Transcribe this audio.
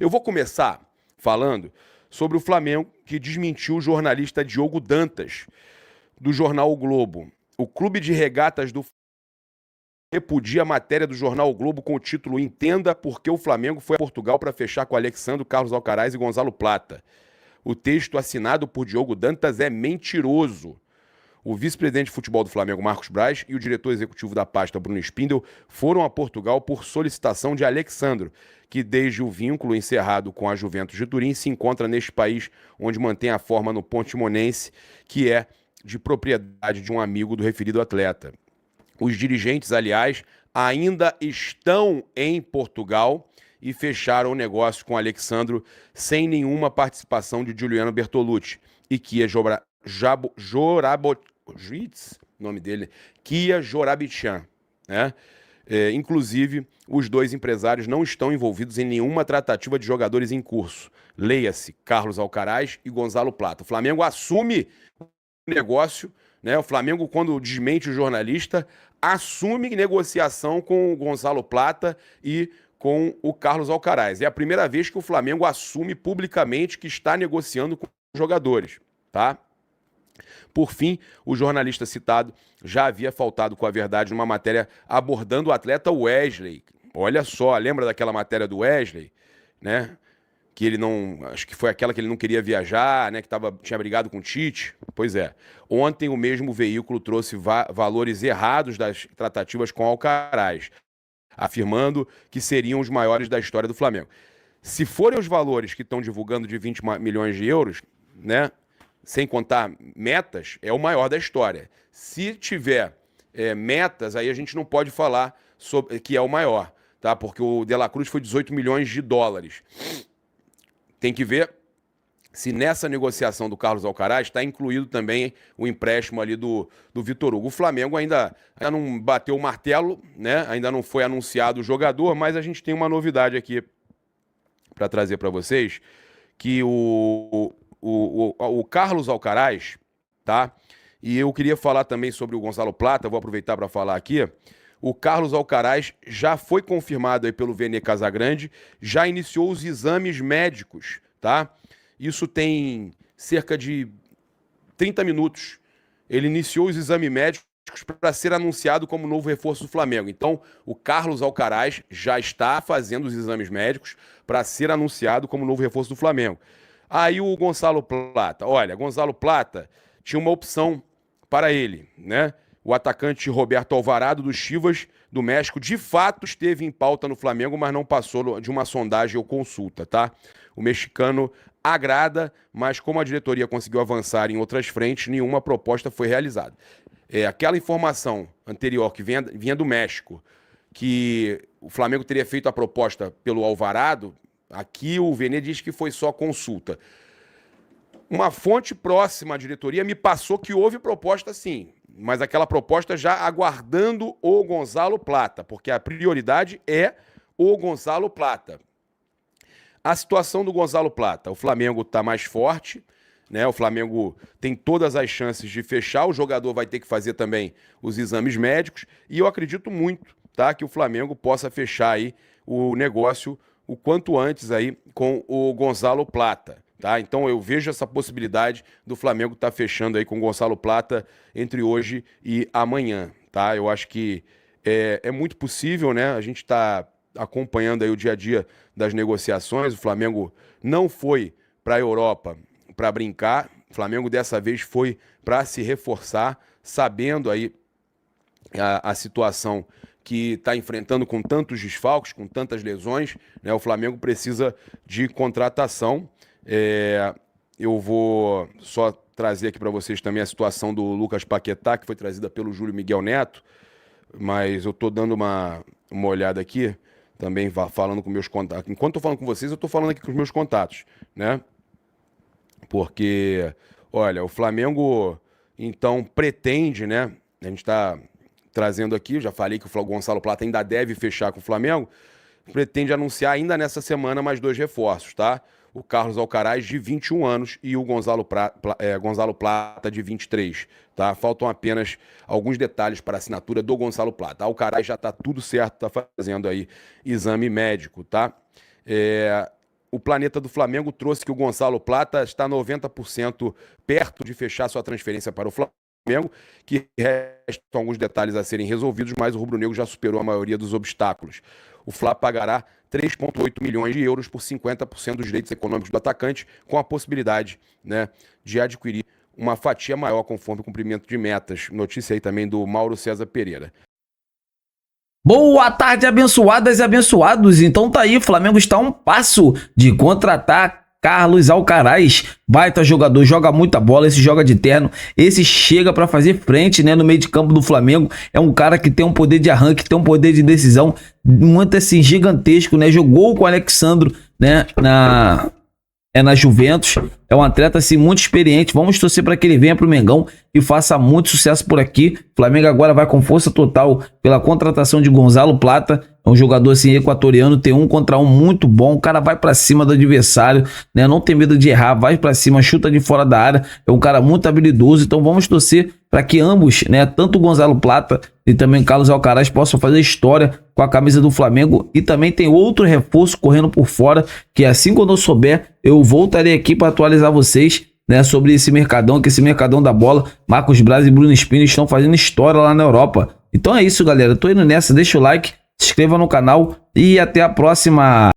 Eu vou começar falando sobre o Flamengo, que desmentiu o jornalista Diogo Dantas, do jornal O Globo. O Clube de Regatas do repudia a matéria do jornal O Globo com o título "Entenda por que o Flamengo foi a Portugal para fechar com Alexandre, Carlos Alcaraz e Gonzalo Plata". O texto assinado por Diogo Dantas é mentiroso. O vice-presidente de futebol do Flamengo, Marcos Braz, e o diretor executivo da pasta, Bruno Spindel, foram a Portugal por solicitação de Alexandro, que desde o vínculo encerrado com a Juventus de Turim se encontra neste país, onde mantém a forma no Portimonense, que é de propriedade de um amigo do referido atleta. Os dirigentes, aliás, ainda estão em Portugal e fecharam o negócio com Alexandro sem nenhuma participação de Giuliano Bertolucci e Kia nome dele, Kia Joorabchian, né? Inclusive, os dois empresários não estão envolvidos em nenhuma tratativa de jogadores em curso. Leia-se Carlos Alcaraz e Gonzalo Plata. O Flamengo assume o negócio, né? O Flamengo, quando desmente o jornalista, assume negociação com o Gonzalo Plata e com o Carlos Alcaraz. É a primeira vez que o Flamengo assume publicamente que está negociando com jogadores, tá? Por fim, o jornalista citado já havia faltado com a verdade numa matéria abordando o atleta Wesley. Olha só, lembra daquela matéria do Wesley, né? Que ele não, acho que foi aquela que ele não queria viajar, né? Que tinha brigado com o Tite. Pois é. Ontem o mesmo veículo trouxe valores errados das tratativas com Alcaraz, afirmando que seriam os maiores da história do Flamengo. Se forem os valores que estão divulgando de 20 milhões de euros, né? Sem contar metas, é o maior da história. Se tiver metas, aí a gente não pode falar sobre, que é o maior, tá? Porque o De La Cruz foi 18 milhões de dólares. Tem que ver se nessa negociação do Carlos Alcaraz está incluído também o empréstimo ali do Vitor Hugo. O Flamengo ainda não bateu o martelo, né? Ainda não foi anunciado o jogador, mas a gente tem uma novidade aqui para trazer para vocês, que o Carlos Alcaraz, tá? E eu queria falar também sobre o Gonzalo Plata, vou aproveitar para falar aqui. O Carlos Alcaraz já foi confirmado aí pelo Vene Casagrande, já iniciou os exames médicos, tá? Isso tem cerca de 30 minutos. Ele iniciou os exames médicos para ser anunciado como novo reforço do Flamengo. Então, o Carlos Alcaraz já está fazendo os exames médicos para ser anunciado como novo reforço do Flamengo. Aí o Gonzalo Plata, olha, Gonzalo Plata tinha uma opção para ele, né? O atacante Roberto Alvarado do Chivas do México de fato esteve em pauta no Flamengo, mas não passou de uma sondagem ou consulta, tá? O mexicano agrada, mas como a diretoria conseguiu avançar em outras frentes, nenhuma proposta foi realizada. Aquela informação anterior que vinha do México, que o Flamengo teria feito a proposta pelo Alvarado, aqui o Vene diz que foi só consulta. Uma fonte próxima à diretoria me passou que houve proposta sim, mas aquela proposta já aguardando o Gonzalo Plata, porque a prioridade é o Gonzalo Plata. A situação do Gonzalo Plata, o Flamengo está mais forte, né? O Flamengo tem todas as chances de fechar, o jogador vai ter que fazer também os exames médicos, e eu acredito muito, tá, que o Flamengo possa fechar aí o negócio o quanto antes aí com o Gonzalo Plata, tá? Então eu vejo essa possibilidade do Flamengo estar fechando aí com o Gonzalo Plata entre hoje e amanhã, tá? Eu acho que é muito possível, né? A gente está acompanhando aí o dia a dia das negociações. O Flamengo não foi para a Europa para brincar. O Flamengo dessa vez foi para se reforçar, sabendo aí a situação que está enfrentando com tantos desfalques, com tantas lesões, né? O Flamengo precisa de contratação. Eu vou só trazer aqui para vocês também a situação do Lucas Paquetá, que foi trazida pelo Júlio Miguel Neto, mas eu estou dando uma olhada aqui, também falando com meus contatos. Enquanto estou falando com vocês, eu estou falando aqui com os meus contatos, né? Porque, olha, o Flamengo, então, pretende, né? A gente está trazendo aqui, eu já falei que o Gonzalo Plata ainda deve fechar com o Flamengo, pretende anunciar ainda nessa semana mais 2 reforços, tá? O Carlos Alcaraz, de 21 anos, e o Gonzalo Plata, de 23, tá? Faltam apenas alguns detalhes para a assinatura do Gonzalo Plata. Alcaraz já está tudo certo, está fazendo aí exame médico, tá? o Planeta do Flamengo trouxe que o Gonzalo Plata está 90% perto de fechar sua transferência para o Flamengo, que restam alguns detalhes a serem resolvidos, mas o rubro-negro já superou a maioria dos obstáculos. O Fla pagará 3,8 milhões de euros por 50% dos direitos econômicos do atacante, com a possibilidade, né, de adquirir uma fatia maior conforme o cumprimento de metas. Notícia aí também do Mauro César Pereira. Boa tarde, abençoadas e abençoados. Então tá aí, o Flamengo está a um passo de contratar Carlos Alcaraz, baita jogador, joga muita bola, esse joga de terno, esse chega para fazer frente, né, no meio de campo do Flamengo. É um cara que tem um poder de arranque, tem um poder de decisão muito assim gigantesco, né? Jogou com o Alexandro, né, na Juventus. É um atleta assim muito experiente. Vamos torcer para que ele venha para o Mengão e faça muito sucesso por aqui. O Flamengo agora vai com força total pela contratação de Gonzalo Plata. É um jogador assim equatoriano, tem 1 contra 1 muito bom. O cara vai para cima do adversário, né? Não tem medo de errar, vai para cima, chuta de fora da área. É um cara muito habilidoso. Então vamos torcer para que ambos, né, tanto o Gonzalo Plata e também o Carlos Alcaraz, possam fazer história com a camisa do Flamengo. E também tem outro reforço correndo por fora, que assim quando eu souber, eu voltarei aqui para atualizar vocês, né, sobre esse mercadão, que esse mercadão da bola, Marcos Braz e Bruno Spini estão fazendo história lá na Europa. Então é isso, galera. Eu tô indo nessa, deixa o like, se inscreva no canal e até a próxima.